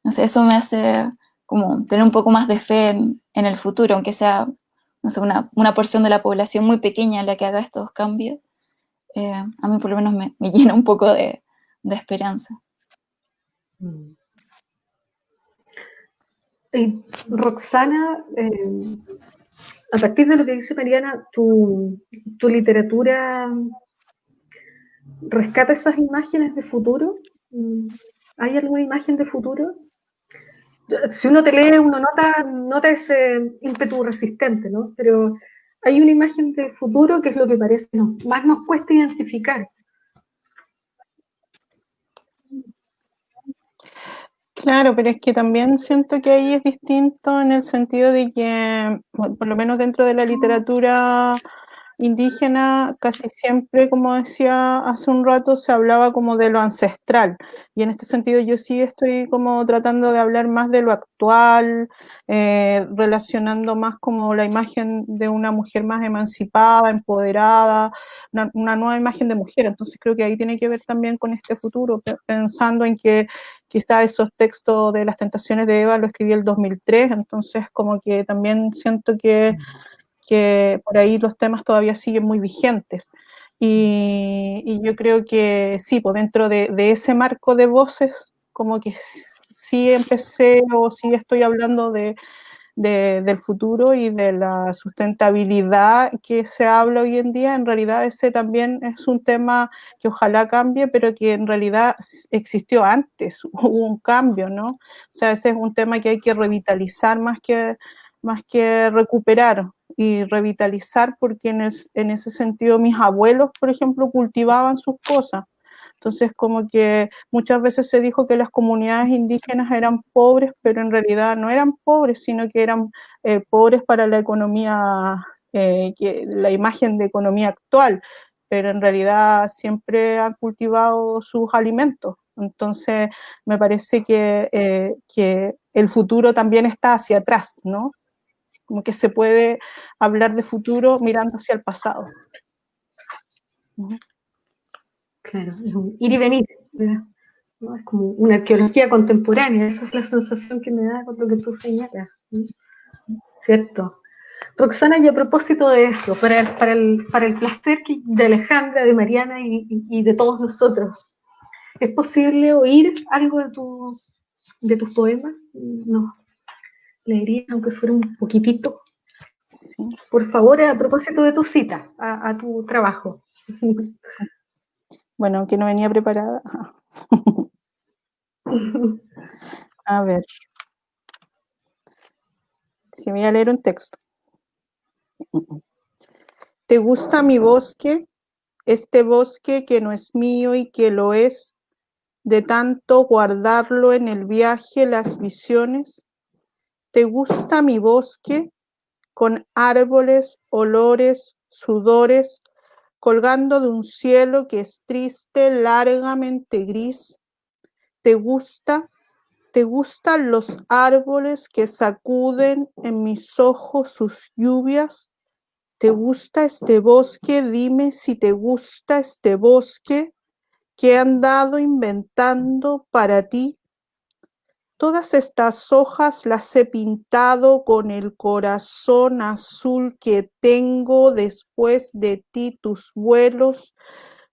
no sé, eso me hace como tener un poco más de fe en el futuro, aunque sea, no sé, una porción de la población muy pequeña la que haga estos cambios. A mí por lo menos me llena un poco de esperanza. Y Roxana, a partir de lo que dice Mariana, tu literatura rescata esas imágenes de futuro. ¿Hay alguna imagen de futuro? Si uno te lee, uno nota ese ímpetu resistente, ¿no? Pero hay una imagen de futuro que es lo que parece más nos cuesta identificar. Claro, pero es que también siento que ahí es distinto en el sentido de que, bueno, por lo menos dentro de la literatura indígena, casi siempre, como decía hace un rato, se hablaba como de lo ancestral. Y en este sentido yo sí estoy como tratando de hablar más de lo actual, relacionando más como la imagen de una mujer más emancipada, empoderada, una nueva imagen de mujer. Entonces creo que ahí tiene que ver también con este futuro, pensando en que quizá esos textos de las tentaciones de Eva lo escribí el 2003, entonces como que también siento que por ahí los temas todavía siguen muy vigentes. Y yo creo que sí, pues dentro de ese marco de voces, como que sí empecé o sí estoy hablando del futuro y de la sustentabilidad que se habla hoy en día. En realidad ese también es un tema que ojalá cambie, pero que en realidad existió antes, hubo un cambio, ¿no? O sea, ese es un tema que hay que revitalizar más que recuperar y revitalizar, porque en ese sentido mis abuelos, por ejemplo, cultivaban sus cosas. Entonces, como que muchas veces se dijo que las comunidades indígenas eran pobres, pero en realidad no eran pobres, sino que eran pobres para la economía, la imagen de economía actual, pero en realidad siempre han cultivado sus alimentos. Entonces, me parece que el futuro también está hacia atrás, ¿no? Como que se puede hablar de futuro mirando hacia el pasado. Claro, es un ir y venir, ¿no? Es como una arqueología contemporánea, esa es la sensación que me da con lo que tú señalas, ¿no? ¿Cierto? Roxana, y a propósito de eso, para el placer de Alejandra, de Mariana y de todos nosotros, ¿es posible oír algo de tus poemas? ¿Nos leerías, aunque fuera un poquitito? Sí. Por favor, a propósito de tu cita, a tu trabajo. Bueno, aunque no venía preparada. A ver. Si voy a leer un texto. ¿Te gusta mi bosque? Este bosque que no es mío y que lo es de tanto guardarlo en el viaje, las visiones. ¿Te gusta mi bosque con árboles, olores, sudores, colgando de un cielo que es triste, largamente gris? ¿Te gusta? ¿Te gustan los árboles que sacuden en mis ojos sus lluvias? ¿Te gusta este bosque? Dime si te gusta este bosque que he andado inventando para ti. Todas estas hojas las he pintado con el corazón azul que tengo después de ti, tus vuelos.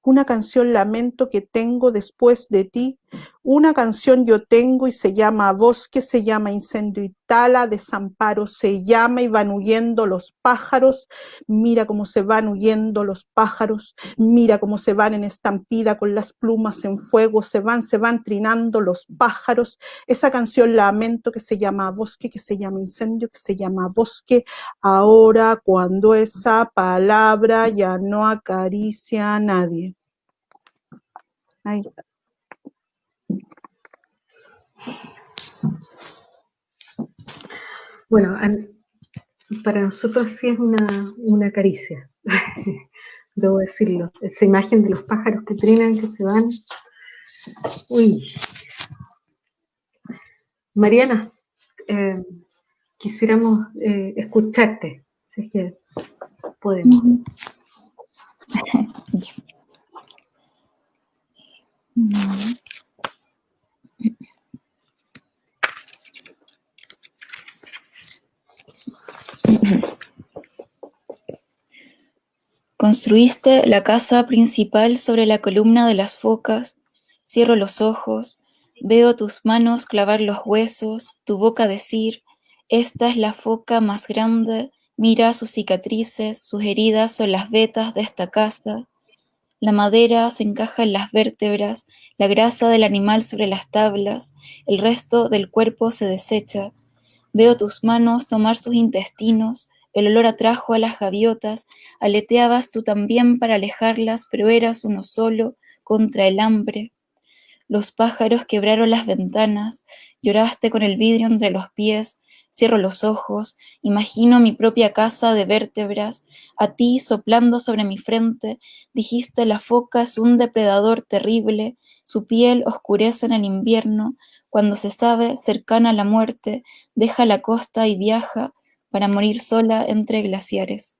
Una canción lamento que tengo después de ti, una canción yo tengo y se llama bosque, se llama incendio y tala, desamparo se llama y van huyendo los pájaros, mira cómo se van huyendo los pájaros, mira cómo se van en estampida con las plumas en fuego, se van trinando los pájaros, esa canción lamento que se llama bosque, que se llama incendio, que se llama bosque, ahora cuando esa palabra ya no acaricia a nadie. Ahí está. Bueno, para nosotros sí es una caricia, debo decirlo. Esa imagen de los pájaros que trinan, que se van. Uy. Mariana, quisiéramos escucharte, si es que podemos. Construiste la casa principal sobre la columna de las focas. Cierro los ojos, veo tus manos clavar los huesos, tu boca decir, esta es la foca más grande, mira sus cicatrices, sus heridas son las vetas de esta casa. La madera se encaja en las vértebras, la grasa del animal sobre las tablas, el resto del cuerpo se desecha. Veo tus manos tomar sus intestinos, el olor atrajo a las gaviotas, aleteabas tú también para alejarlas, pero eras uno solo contra el hambre. Los pájaros quebraron las ventanas, lloraste con el vidrio entre los pies, cierro los ojos, imagino mi propia casa de vértebras, a ti soplando sobre mi frente, dijiste la foca es un depredador terrible, su piel oscurece en el invierno, cuando se sabe cercana a la muerte, deja la costa y viaja para morir sola entre glaciares.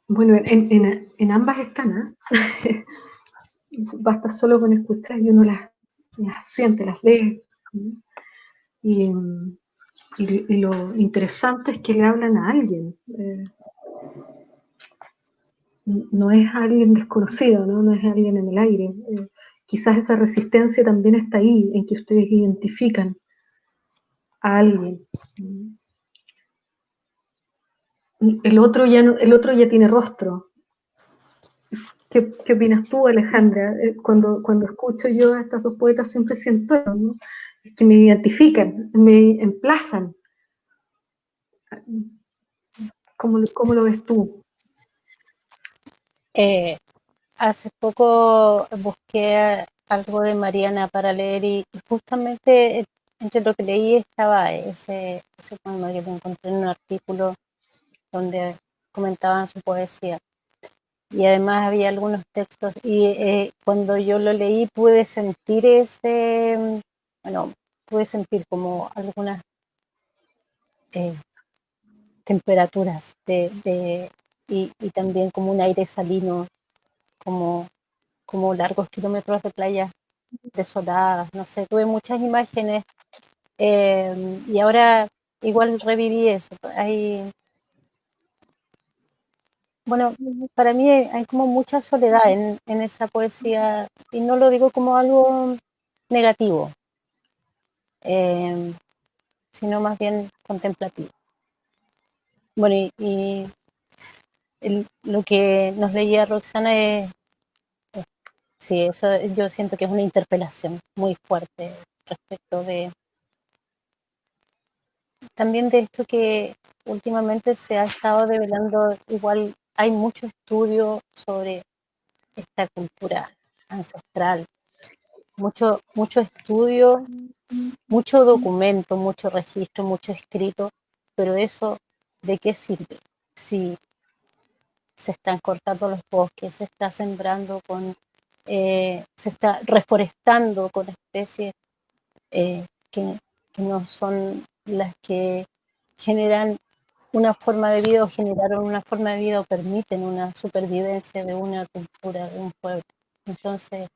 Bueno, en ambas están, ¿eh? Basta solo con escuchar y uno las siente, las ve. Y lo interesante es que le hablan a alguien. No es alguien desconocido, ¿no? No es alguien en el aire. Quizás esa resistencia también está ahí, en que ustedes identifican a alguien. El otro ya tiene rostro. ¿Qué opinas tú, Alejandra? Cuando escucho yo a estas dos poetas siempre siento eso, ¿no? Es que me identifican, me emplazan. ¿Cómo lo ves tú? Hace poco busqué algo de Mariana para leer y justamente entre lo que leí estaba ese poema que lo encontré en un artículo donde comentaban su poesía. Y además había algunos textos y cuando yo lo leí pude sentir pude sentir como algunas temperaturas y también como un aire salino, como largos kilómetros de playas desoladas, no sé, tuve muchas imágenes y ahora igual reviví eso. Bueno, para mí hay como mucha soledad en esa poesía y no lo digo como algo negativo, sino más bien contemplativo. Bueno, lo que nos leía Roxana sí, eso yo siento que es una interpelación muy fuerte respecto de también de esto que últimamente se ha estado develando, igual hay mucho estudio sobre esta cultura ancestral, mucho estudio, mucho documento, mucho registro, mucho escrito, pero eso, ¿de qué sirve? Si se están cortando los bosques, se está sembrando se está reforestando con especies que no son las que generan una forma de vida o generaron una forma de vida o permiten una supervivencia de una cultura, de un pueblo. Entonces,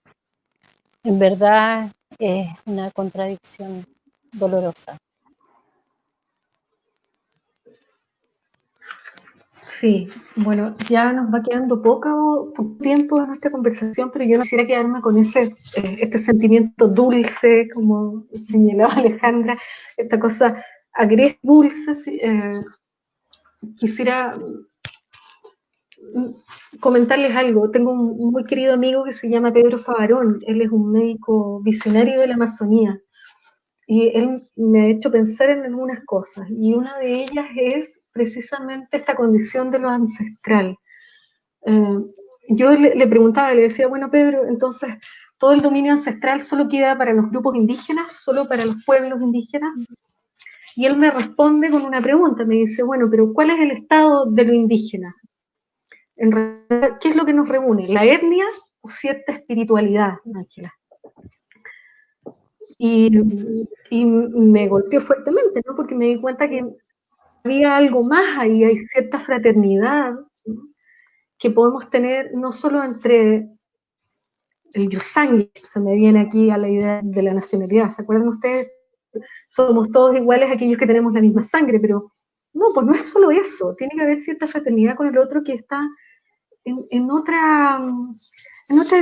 en verdad es una contradicción dolorosa. Sí, bueno, ya nos va quedando poco tiempo de nuestra conversación, pero yo no quisiera quedarme con este sentimiento dulce, como señalaba Alejandra, esta cosa agria dulce. Quisiera comentarles algo. Tengo un muy querido amigo que se llama Pedro Favarón. Él es un médico visionario de la Amazonía y él me ha hecho pensar en algunas cosas, y una de ellas es precisamente esta condición de lo ancestral. Yo le preguntaba, le decía, bueno, Pedro, entonces, ¿todo el dominio ancestral solo queda para los grupos indígenas, solo para los pueblos indígenas? Y él me responde con una pregunta, me dice, bueno, pero ¿cuál es el estado de lo indígena? En realidad, ¿qué es lo que nos reúne? ¿La etnia o cierta espiritualidad, Ángela? Y me golpeó fuertemente, ¿no? Porque me di cuenta que había algo más ahí, hay cierta fraternidad, ¿no?, que podemos tener no solo entre el yo sangre, se me viene aquí a la idea de la nacionalidad. ¿Se acuerdan ustedes? Somos todos iguales aquellos que tenemos la misma sangre, pero no, pues no es solo eso, tiene que haber cierta fraternidad con el otro que está en otra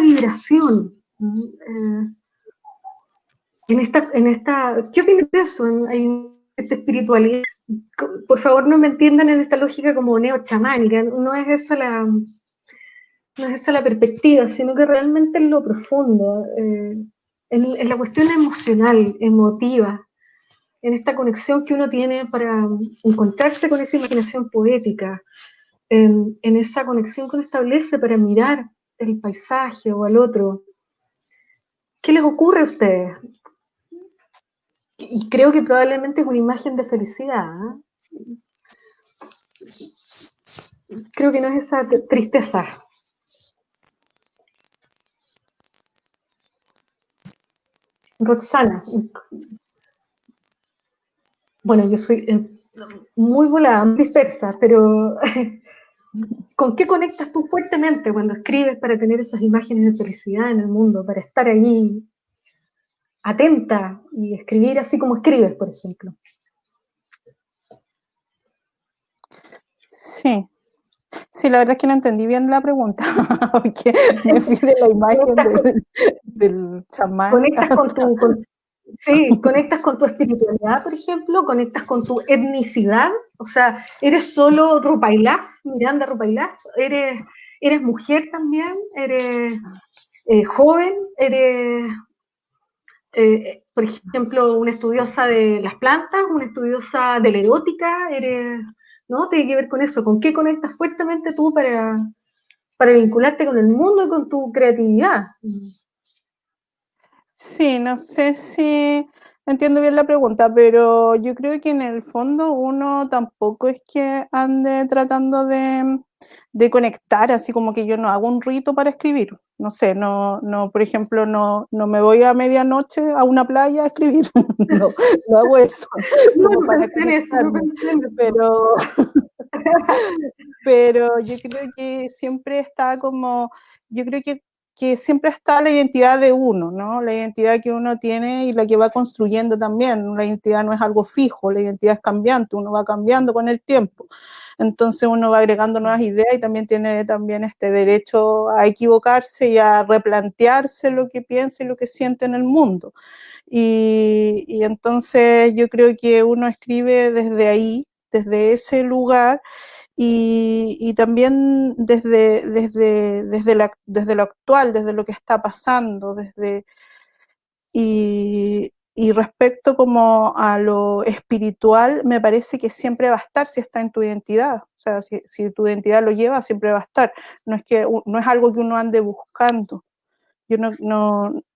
vibración. ¿Qué opinas de eso? Hay esta espiritualidad. Por favor, no me entiendan en esta lógica como neo-chamánica, no es esa la perspectiva, sino que realmente en lo profundo, en la cuestión emocional, emotiva, en esta conexión que uno tiene para encontrarse con esa imaginación poética, en esa conexión que uno establece para mirar el paisaje o al otro. ¿Qué les ocurre a ustedes? Y creo que probablemente es una imagen de felicidad, ¿eh? Creo que no es esa tristeza. Roxana. Bueno, yo soy muy volada, muy dispersa, pero ¿con qué conectas tú fuertemente cuando escribes para tener esas imágenes de felicidad en el mundo, para estar ahí atenta y escribir así como escribes, por ejemplo? Sí. Sí, la verdad es que no entendí bien la pregunta, porque me fui de la imagen del chamán. Conectas con tu espiritualidad, por ejemplo, conectas con tu etnicidad, o sea, ¿eres solo Rupailaf, Miranda Rupailaf? ¿Eres mujer también? ¿Eres joven? ¿Eres, por ejemplo, una estudiosa de las plantas, una estudiosa de la erótica? ¿No? Tiene que ver con eso, ¿con qué conectas fuertemente tú para vincularte con el mundo y con tu creatividad? Sí, no sé si entiendo bien la pregunta, pero yo creo que en el fondo uno tampoco es que ande tratando de conectar, así como que yo no hago un rito para escribir. No sé, por ejemplo, no me voy a medianoche a una playa a escribir. No hago eso. No pensé en eso, pero yo creo que siempre está yo creo que siempre está la identidad de uno, ¿no? La identidad que uno tiene y la que va construyendo también. La identidad no es algo fijo, la identidad es cambiante, uno va cambiando con el tiempo. Entonces uno va agregando nuevas ideas y también tiene este derecho a equivocarse y a replantearse lo que piensa y lo que siente en el mundo. Y entonces yo creo que uno escribe desde ahí, desde ese lugar, y también desde lo actual, desde lo que está pasando, y y respecto como a lo espiritual, me parece que siempre va a estar si está en tu identidad. O sea, si tu identidad lo lleva, siempre va a estar. No es algo que uno ande buscando. Yo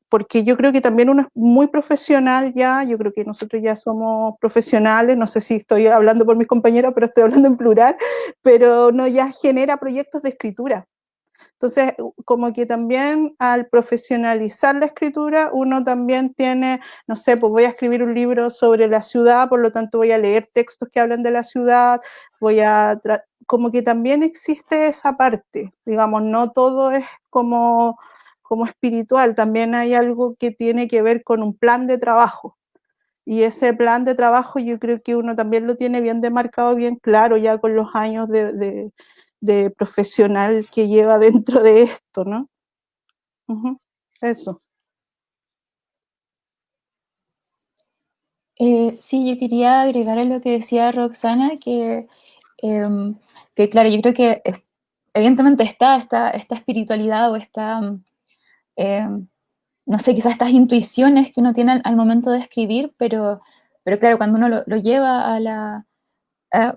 porque yo creo que también uno es muy profesional ya, yo creo que nosotros ya somos profesionales, no sé si estoy hablando por mis compañeros, pero estoy hablando en plural, pero uno ya genera proyectos de escritura. Entonces, como que también al profesionalizar la escritura, uno también tiene, no sé, pues voy a escribir un libro sobre la ciudad, por lo tanto voy a leer textos que hablan de la ciudad, como que también existe esa parte, digamos, no todo es como espiritual, también hay algo que tiene que ver con un plan de trabajo. Y ese plan de trabajo yo creo que uno también lo tiene bien demarcado, bien claro, ya con los años de profesional que lleva dentro de esto, ¿no? Eso. Sí, yo quería agregar a lo que decía Roxana, que claro, yo creo que evidentemente está esta espiritualidad o no sé, quizás estas intuiciones que uno tiene al momento de escribir, pero claro, cuando uno lo lleva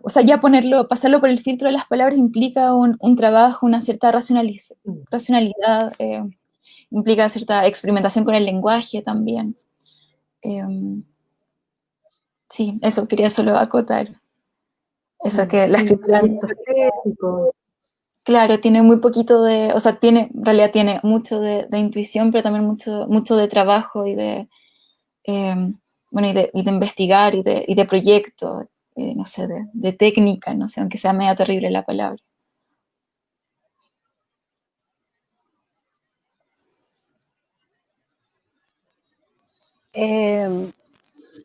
o sea, ya pasarlo por el filtro de las palabras implica un trabajo, una cierta racionalidad, implica cierta experimentación con el lenguaje también. Sí, eso quería solo acotar. Eso, que la escritura, claro, tiene muy poquito o sea, en realidad tiene mucho de intuición, pero también mucho de trabajo y bueno, y de investigar y de proyecto, no sé, de técnica, no sé, aunque sea media terrible la palabra.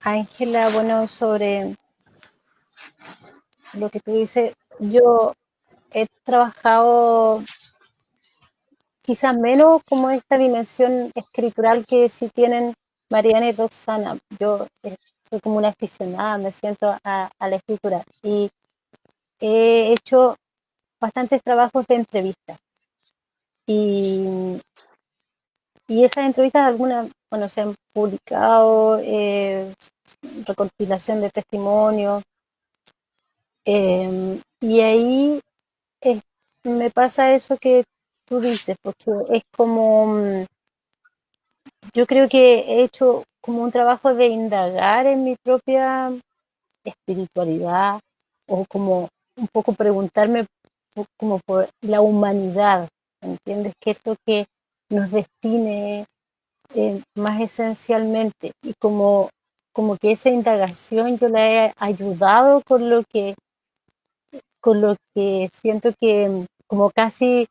Ángela, bueno, sobre lo que tú dices, yo he trabajado quizás menos como esta dimensión escritural que sí tienen Mariana y Roxana. Yo soy como una aficionada, me siento a la escritura y he hecho bastantes trabajos de entrevistas y esas entrevistas algunas, bueno, se han publicado, recopilación de testimonios, y ahí me pasa eso que tú dices, porque es como, yo creo que he hecho como un trabajo de indagar en mi propia espiritualidad o como un poco preguntarme como por la humanidad, ¿entiendes? ¿Qué es lo que nos define más esencialmente? Y como que esa indagación yo la he ayudado con lo que siento que como casi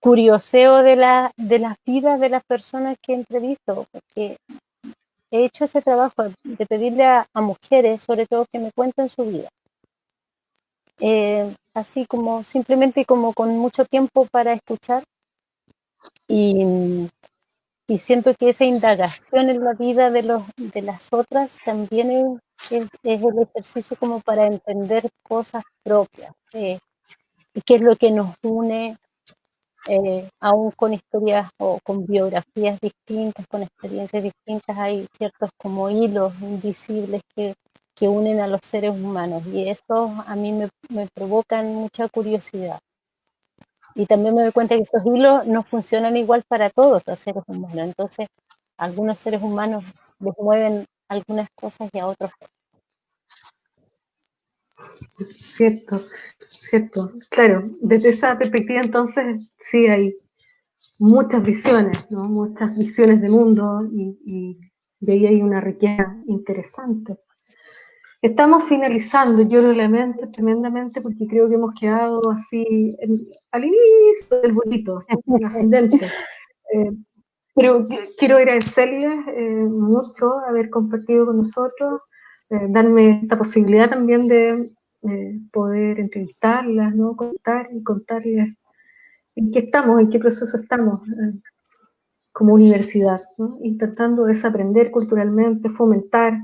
curioseo de las vidas de las personas que entrevisto, porque he hecho ese trabajo de pedirle a mujeres, sobre todo, que me cuenten su vida. Así como simplemente como con mucho tiempo para escuchar y siento que esa indagación en la vida de las otras también es el ejercicio como para entender cosas propias, y qué es lo que nos une, aún con historias o con biografías distintas, con experiencias distintas, hay ciertos como hilos invisibles que unen a los seres humanos, y eso a mí me provocan mucha curiosidad. Y también me doy cuenta que esos hilos no funcionan igual para todos los seres humanos, entonces a algunos seres humanos les mueven algunas cosas y a otros no. Cierto. Claro, desde esa perspectiva entonces sí hay muchas visiones, ¿no? Muchas visiones de mundo y de ahí hay una riqueza interesante. Estamos finalizando, yo lo lamento tremendamente porque creo que hemos quedado así al inicio del bonito, ascendente. Pero quiero agradecerles mucho haber compartido con nosotros, darme esta posibilidad también de poder entrevistarlas, ¿no? Contarles en qué estamos, en qué proceso estamos como universidad, ¿no? Intentando desaprender culturalmente, fomentar,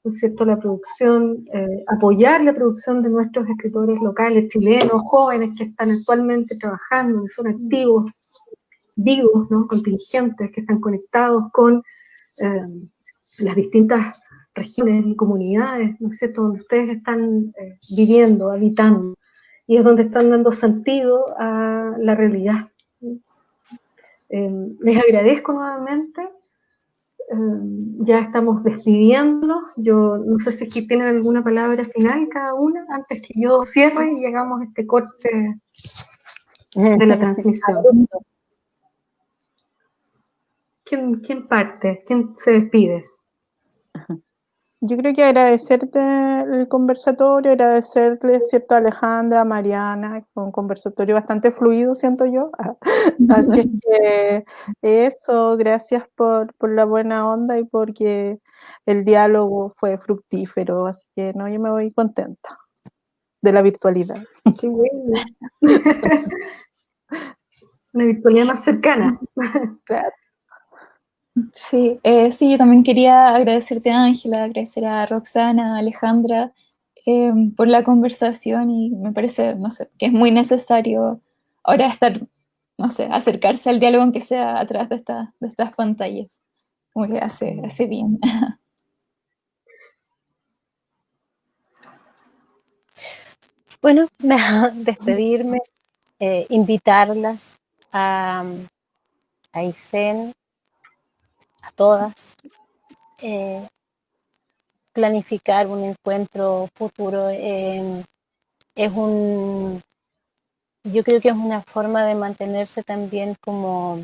¿no es cierto?, la producción, apoyar la producción de nuestros escritores locales, chilenos, jóvenes que están actualmente trabajando, que son activos, vivos, ¿no?, contingentes, que están conectados con las distintas regiones y comunidades, ¿no es cierto?, donde ustedes están viviendo, habitando, y es donde están dando sentido a la realidad. Les agradezco nuevamente. Ya estamos despidiéndonos. Yo no sé si aquí tienen alguna palabra final cada una antes que yo cierre y llegamos a este corte de la transmisión. ¿Quién parte? ¿Quién se despide? Yo creo que agradecerte el conversatorio, agradecerle, ¿cierto?, a Alejandra, a Mariana, fue un conversatorio bastante fluido, siento yo. Así es que eso, gracias por la buena onda y porque el diálogo fue fructífero, así que no, yo me voy contenta de la virtualidad. Qué bueno. Una virtualidad más cercana. Claro. Sí, sí, yo también quería agradecerte, Ángela, agradecer a Roxana, a Alejandra, por la conversación, y me parece, no sé, que es muy necesario ahora estar, no sé, acercarse al diálogo aunque sea a través de estas pantallas, como que hace bien. Bueno, despedirme, invitarlas a ISEN, a todas, planificar un encuentro futuro. Yo creo que es una forma de mantenerse también como,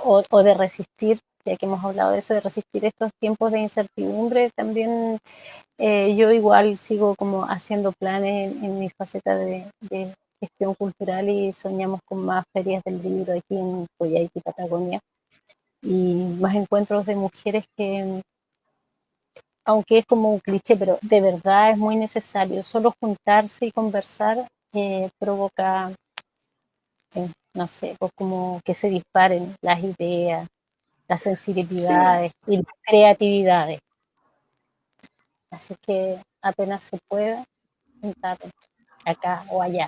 o de resistir, ya que hemos hablado de eso, de resistir estos tiempos de incertidumbre. También yo igual sigo como haciendo planes en mi faceta de gestión cultural, y soñamos con más ferias del libro aquí en Coyhaique, Patagonia, y más encuentros de mujeres que, aunque es como un cliché, pero de verdad es muy necesario. Solo juntarse y conversar provoca, no sé, pues como que se disparen las ideas, las sensibilidades y las creatividades. Así que apenas se pueda, juntarnos acá o allá.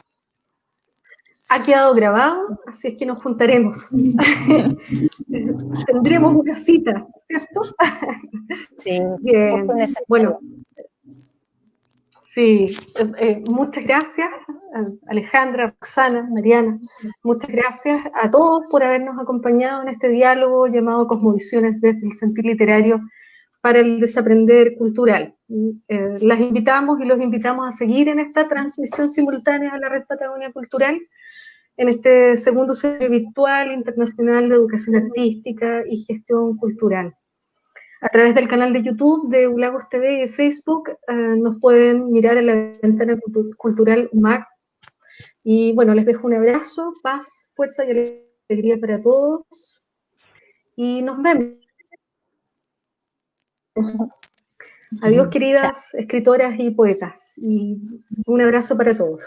Ha quedado grabado, así es que nos juntaremos. Tendremos una cita, ¿cierto? Sí, Bien, bueno, sí, muchas gracias, Alejandra, Roxana, Mariana, muchas gracias a todos por habernos acompañado en este diálogo llamado Cosmovisiones desde el sentir literario para el desaprender cultural. Las invitamos y los invitamos a seguir en esta transmisión simultánea a la Red Patagonia Cultural, en este segundo seminario virtual internacional de educación artística y gestión cultural. A través del canal de YouTube de Ulagos TV y de Facebook nos pueden mirar en la ventana cultural UMAC. Y bueno, les dejo un abrazo, paz, fuerza y alegría para todos. Y nos vemos. Adiós, queridas escritoras y poetas. Y un abrazo para todos.